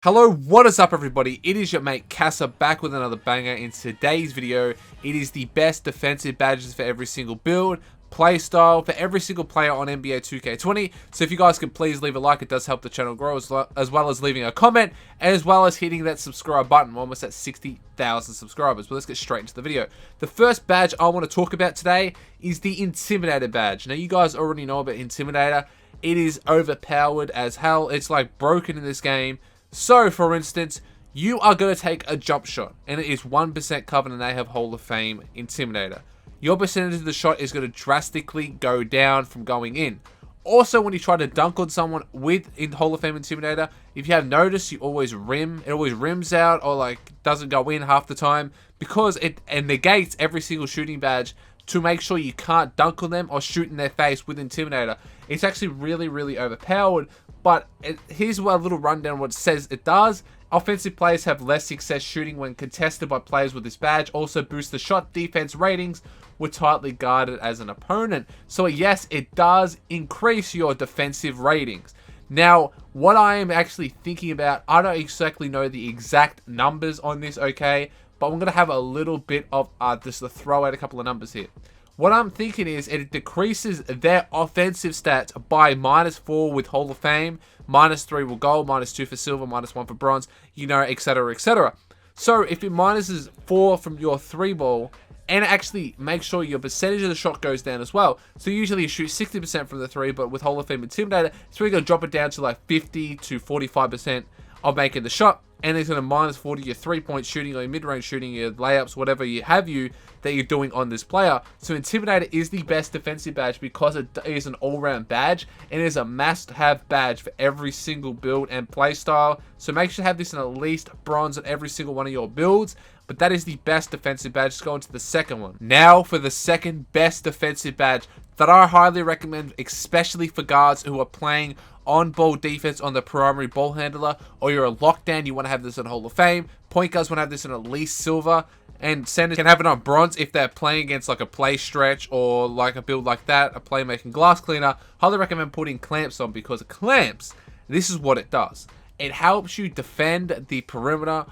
Hello, what is up everybody? It is your mate Cassar back with another banger. In today's video, it is the best defensive badges for every single build, play style, for every single player on NBA 2K20. So if you guys could please leave a like, it does help the channel grow, as well as leaving a comment, as well as hitting that subscribe button. We're almost at 60,000 subscribers, but let's get straight into the video. The first badge I want to talk about today is the Intimidator badge. Now you guys already know about Intimidator. It is overpowered as hell. It's like broken in this game. So, for instance, you are going to take a jump shot, and it is 1% covered, and they have Hall of Fame Intimidator. Your percentage of the shot is going to drastically go down from going in. Also, when you try to dunk on someone with Hall of Fame Intimidator, if you have noticed, you always rim. It always rims out or like doesn't go in half the time because it negates every single shooting badge to make sure you can't dunk on them or shoot in their face with Intimidator. It's actually really overpowered. But here's a little rundown of what it says it does. Offensive players have less success shooting when contested by players with this badge. Also boosts the shot defense ratings when tightly guarded as an opponent. So yes, it does increase your defensive ratings. Now, what I am actually thinking about, I don't exactly know the exact numbers on this, okay? But I'm going to have a little bit of, just to throw out a couple of numbers here. What I'm thinking is it decreases their offensive stats by -4 with Hall of Fame, -3 with gold, -2 for silver, -1 for bronze, you know, etc, etc. So if it minuses 4 from your 3 ball, and it actually makes sure your percentage of the shot goes down as well. So usually you shoot 60% from the 3, but with Hall of Fame Intimidator, it's really going to drop it down to like 50 to 45% of making the shot. And it's going to -40 your 3-point shooting or your mid-range shooting, your layups, whatever you have that you're doing on this player. So Intimidator is the best defensive badge because it is an all-round badge and it is a must-have badge for every single build and play style. So make sure to have this in at least bronze on every single one of your builds. But that is the best defensive badge. Let's go into the second one. Now for the second best defensive badge that I highly recommend, especially for guards who are playing on-ball defense on the primary ball handler, or you're a lockdown, you want to have this in Hall of Fame. Point guards want to have this in at least silver, and centers can have it on bronze if they're playing against like a play stretch or like a build like that, a playmaking glass cleaner. Highly recommend putting clamps on because clamps, this is what it does. It helps you defend the perimeter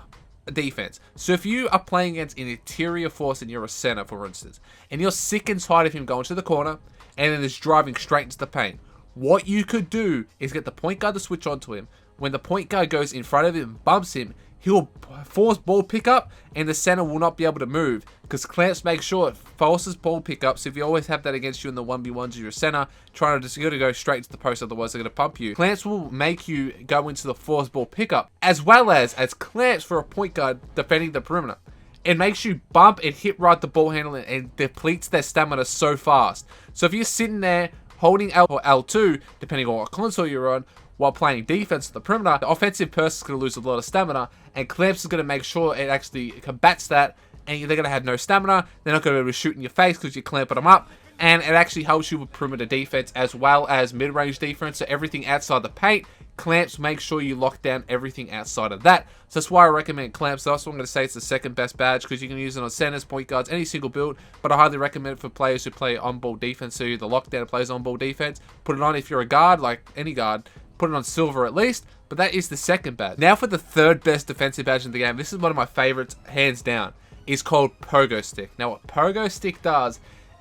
defense. So if you are playing against an interior force and you're a center, for instance, and you're sick and tired of him going to the corner and then is driving straight into the paint, what you could do is get the point guard to switch onto him. When the point guard goes in front of him and bumps him, he'll force ball pickup and the center will not be able to move because clamps make sure it forces ball pickup. So if you always have that against you in the 1v1s of your center, trying to just go straight to the post, otherwise they're going to pump you. Clamps will make you go into the force ball pickup, as well as clamps for a point guard defending the perimeter. It makes you bump and hit right the ball handle and depletes their stamina so fast. So if you're sitting there holding L or L2, depending on what console you're on, while playing defense at the perimeter, the offensive person's going to lose a lot of stamina, and clamps is going to make sure it actually combats that, and they're going to have no stamina. They're not going to be able to shoot in your face because you're clamping them up, and it actually helps you with perimeter defense as well as mid-range defense. So everything outside the paint, clamps make sure you lock down everything outside of that. So that's why I recommend clamps. That's what I'm going to say it's the second best badge because you can use it on centers, point guards, any single build. But I highly recommend it for players who play on-ball defense. So the lockdown plays on-ball defense. Put it on if you're a guard, like any guard. Put it on silver at least. But that is the second badge. Now for the third best defensive badge in the game. This is one of my favorites, hands down. It's called Pogo Stick. Now what Pogo Stick does,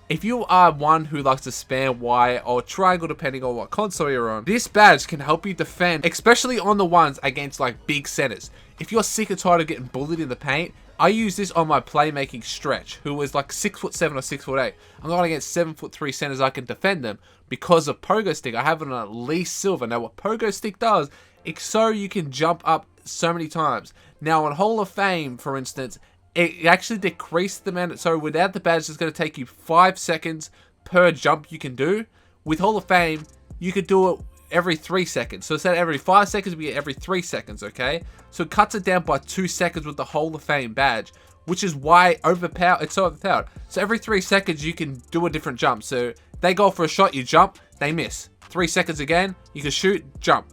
if you are one who likes to spam Y or triangle depending on what console you're on, this badge can help you defend, especially on the ones against like big centers. If you're sick or tired of getting bullied in the paint, I use this on my playmaking stretch, who is like 6'7" or 6'8". I'm going against 7'3" centers, I can defend them because of Pogo Stick. I have it on at least silver. Now what Pogo Stick does, it's so you can jump up so many times. Now on Hall of Fame, for instance, it actually decreased the amount. So without the badge, it's going to take you 5 seconds per jump you can do. With Hall of Fame, you could do it every 3 seconds. So instead of every 5 seconds, we get every 3 seconds, okay? So it cuts it down by 2 seconds with the Hall of Fame badge, which is why it's so overpowered. So every 3 seconds, you can do a different jump. So they go for a shot, you jump, they miss. 3 seconds again, you can shoot, jump.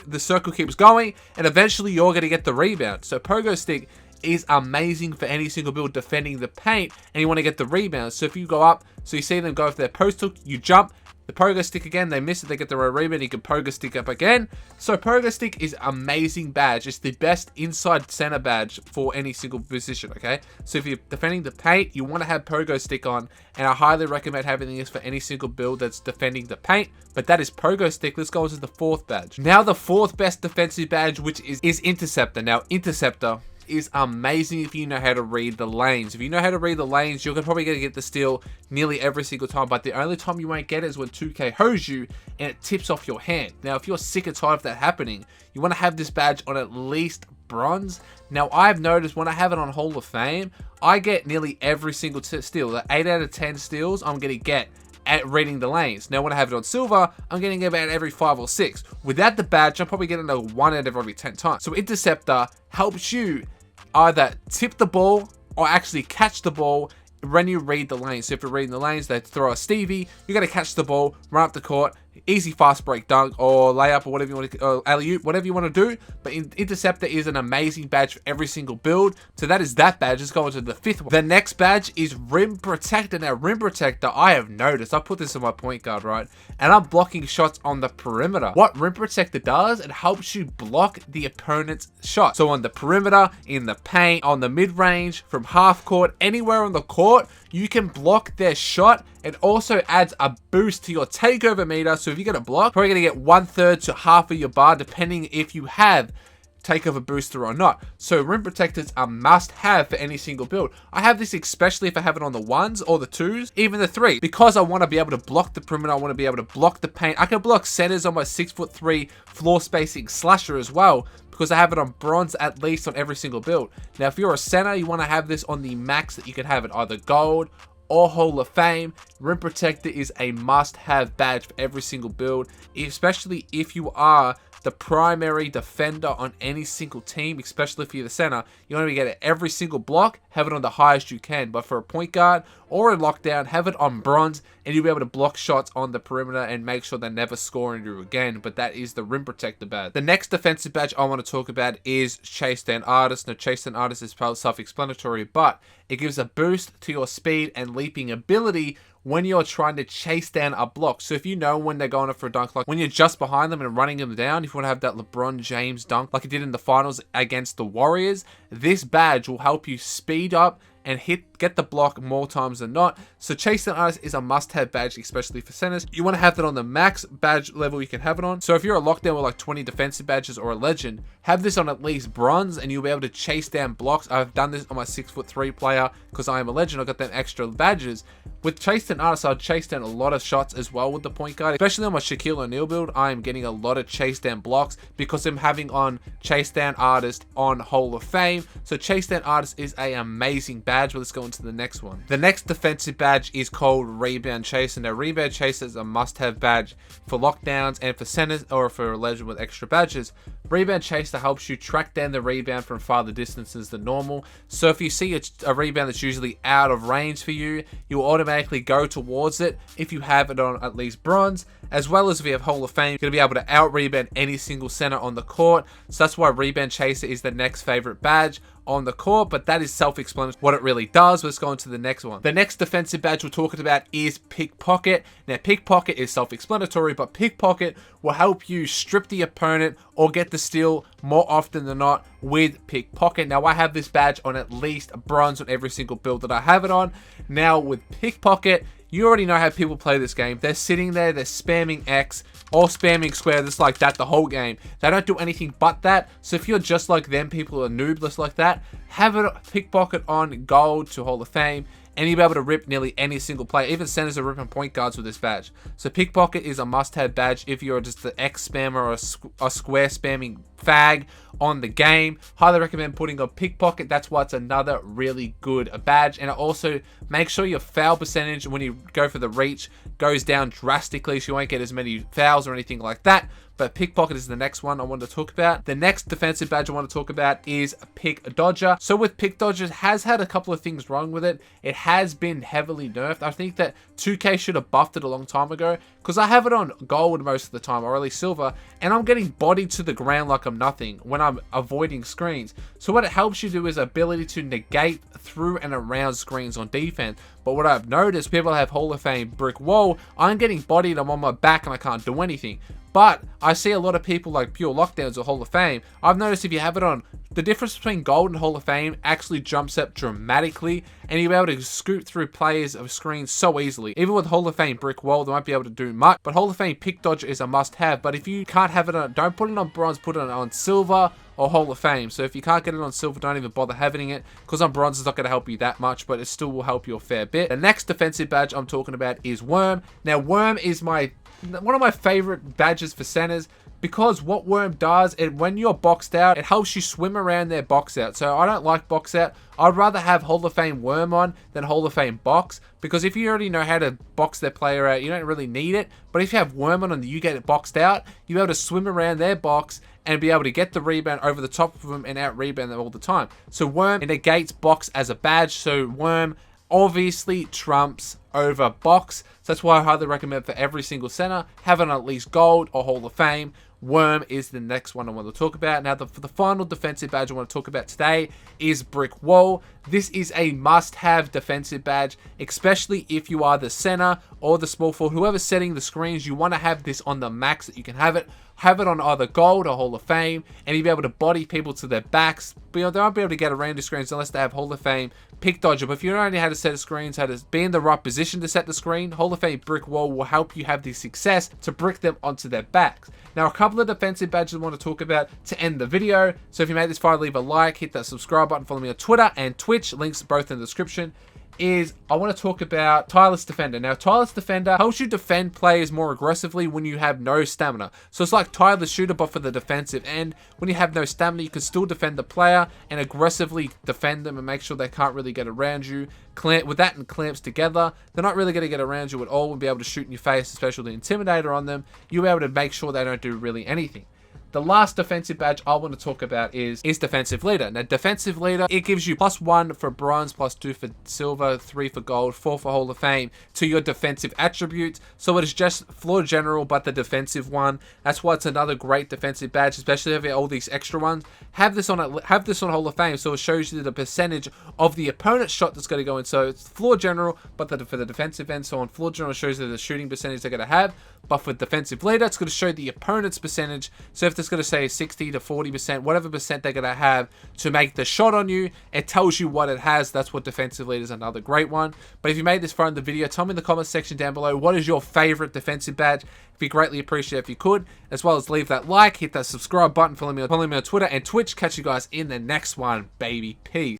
The circle keeps going, and eventually you're going to get the rebound. So Pogo Stick is amazing for any single build defending the paint, and you want to get the rebound. So if you go up, so you see them go for their post hook, you jump, The pogo stick again, they miss it, they get their own rebound, you can pogo stick up again. So pogo stick is amazing badge. It's the best inside center badge for any single position, okay? So if you're defending the paint, you want to have pogo stick on, and I highly recommend having this for any single build that's defending the paint, but that is pogo stick. Let's go into the fourth badge. Now the fourth best defensive badge, which is interceptor. Now interceptor is amazing if you know how to read the lanes. If you know how to read the lanes, you're probably going to get the steal nearly every single time, but the only time you won't get it is when 2K hose you and it tips off your hand. Now if you're sick and tired of that happening, you want to have this badge on at least bronze. Now I've noticed when I have it on Hall of Fame, I get nearly every single steal. The 8 out of 10 steals I'm going to get at reading the lanes. Now when I have it on silver, I'm getting about every 5 or 6. Without the badge, I'm probably getting a 1 out of every 10 times. So interceptor helps you either tip the ball or actually catch the ball when you read the lanes. So if you're reading the lanes, they throw a Stevie, you got to catch the ball, run up the court, easy fast break dunk or layup or whatever you want to, or alley-oop, whatever you want to do. But interceptor is an amazing badge for every single build. So that is that badge. Let's go into the fifth one. The next badge is rim protector. Now rim protector, I have noticed, I put this on my point guard, right, and I'm blocking shots on the perimeter. What rim protector does, it helps you block the opponent's shot. So on the perimeter, in the paint, on the mid-range, from half court, anywhere on the court, you can block their shot. It also adds a boost to your takeover meter. So if you get a block, probably going to get 1/3 to half of your bar, depending if you have takeover booster or not. So rim protectors are must have for any single build. I have this especially if I have it on the 1s or the 2s, even the 3, because I want to be able to block the perimeter. I want to be able to block the paint. I can block centers on my 6'3" floor spacing slasher as well, because I have it on bronze at least on every single build. Now if you're a center, you want to have this on the max that you can have it, either gold or Hall of Fame. Rim protector is a must-have badge for every single build, especially if you are the primary defender on any single team, especially if you're the center. You want to get it every single block, have it on the highest you can. But for a point guard or a lockdown, have it on bronze, and you'll be able to block shots on the perimeter and make sure they never score on you again. But that is the rim protector badge. The next defensive badge I want to talk about is Chase Down Artist. Now Chase Down Artist is self-explanatory, but it gives a boost to your speed and leaping ability when you're trying to chase down a block. So if you know when they're going for a dunk, like when you're just behind them and running them down, if you want to have that LeBron James dunk like it did in the finals against the Warriors, this badge will help you speed up and get the block more times than not. So Chase Down Artist is a must-have badge, especially for centers. You want to have that on the max badge level you can have it on. So if you're a lockdown with like 20 defensive badges or a legend, have this on at least bronze and you'll be able to chase down blocks. I've done this on my 6'3" player because I am a legend. I got them extra badges. With Chase Down Artist, I'll chase down a lot of shots as well with the point guard. Especially on my Shaquille O'Neal build, I am getting a lot of chase down blocks because I'm having on Chase Down Artist on Hall of Fame. So Chase Down Artist is an amazing badge. But let's go into the next one. The next defensive badge is called Rebound Chaser. Now Rebound Chaser is a must-have badge for lockdowns and for centers or for a legend with extra badges. Rebound Chaser helps you track down the rebound from farther distances than normal. So if you see a rebound that's usually out of range for you, you'll automatically go towards it if you have it on at least bronze. As well as if you have Hall of Fame, you're going to be able to out-rebound any single center on the court. So that's why Rebound Chaser is the next favorite badge on the court, but that is self-explanatory what it really does. Let's go on to the next one. The next defensive badge we're talking about is Pickpocket. Now Pickpocket is self-explanatory, but Pickpocket will help you strip the opponent or get the steal more often than not with Pickpocket. Now I have this badge on at least bronze on every single build that I have it on. Now with Pickpocket, you already know how people play this game. They're sitting there, they're spamming X or spamming square just like that the whole game. They don't do anything but that. So if you're just like them, people are noobless like that, have it Pickpocket on gold to Hall of Fame, and you'll be able to rip nearly any single player. Even centers are ripping point guards with this badge. So Pickpocket is a must-have badge if you're just the X spammer or a square spamming fag on the game. Highly recommend putting on Pickpocket. That's why it's another really good badge. And it also makes sure your foul percentage when you go for the reach goes down drastically, so you won't get as many fouls or anything like that. but pickpocket is the next one I want to talk about. The next defensive badge I want to talk about is pick dodger. So with pick dodger, it has had a couple of things wrong with it. It has been heavily nerfed. I think that 2K should have buffed it a long time ago, because I have it on gold most of the time, or at least silver, and I'm getting bodied to the ground like I'm nothing when I'm avoiding screens. So what it helps you do is ability to negate through and around screens on defense. But what I've noticed, people have Hall of Fame brick wall, I'm getting bodied, I'm on my back and I can't do anything. But I see a lot of people like pure lockdowns or Hall of Fame. I've noticed if you have it on, the difference between gold and Hall of Fame actually jumps up dramatically, and you'll be able to scoot through players of screens so easily. Even with Hall of Fame brick wall, they won't be able to do much, but Hall of Fame pick dodge is a must have. But if you can't have it on, don't put it on bronze, put it on silver or Hall of Fame. So if you can't get it on silver, don't even bother having it, because on bronze it's not going to help you that much, but it still will help you a fair bit. The next defensive badge I'm talking about is worm. Now worm is one of my favorite badges for centers, because what worm does, when you're boxed out, it helps you swim around their box out. So I don't like box out. I'd rather have Hall of Fame worm on than Hall of Fame box, because if you already know how to box their player out, you don't really need it. But if you have worm on and you get it boxed out, you're able to swim around their box and be able to get the rebound over the top of them and out rebound them all the time. So worm, it negates box as a badge. So worm obviously trumps over box. So that's why I highly recommend for every single center, having at least gold or Hall of Fame. Worm is the next one I want to talk about. Now, for the final defensive badge I want to talk about today is brick wall. This is a must-have defensive badge, especially if you are the center or the small forward. Whoever's setting the screens, you want to have this on the max that you can have it. Have it on either gold or Hall of Fame, and you'll be able to body people to their backs. But they won't be able to get around the screens unless they have Hall of Fame pick dodger. But if you don't know how to set the screens, how to be in the right position to set the screen, Hall of Fame brick wall will help you have the success to brick them onto their backs. Now, a couple of defensive badges I want to talk about to end the video. So if you made this far, leave a like, hit that subscribe button, follow me on Twitter and Twitch, links both in the description. I want to talk about Tireless Defender. Now, Tireless Defender helps you defend players more aggressively when you have no stamina. So it's like Tireless Shooter, but for the defensive end. When you have no stamina, you can still defend the player and aggressively defend them and make sure they can't really get around you. With that and clamps together, they're not really going to get around you at all and be able to shoot in your face, especially the Intimidator on them. You'll be able to make sure they don't do really anything. The last defensive badge I want to talk about is Defensive Leader. Now, Defensive Leader, it gives you +1 for bronze, +2 for silver, 3 for gold, 4 for Hall of Fame to your defensive attributes. So it is just floor general, but the defensive one. That's why it's another great defensive badge, especially if you have all these extra ones. Have this on Hall of Fame, so it shows you the percentage of the opponent's shot that's going to go in. So it's floor general, but for the defensive end. So on floor general, it shows you the shooting percentage they're going to have. But for Defensive Leader, it's going to show the opponent's percentage. So if it's going to say 60 to 40%, whatever percent they're going to have to make the shot on you, it tells you what it has. That's what Defensive Leader is, another great one. But if you made this far in the video, tell me in the comments section down below, what is your favorite defensive badge? It'd be greatly appreciated if you could, as well as leave that like, hit that subscribe button, follow me on Twitter and Twitch. Catch you guys in the next one, baby. Peace.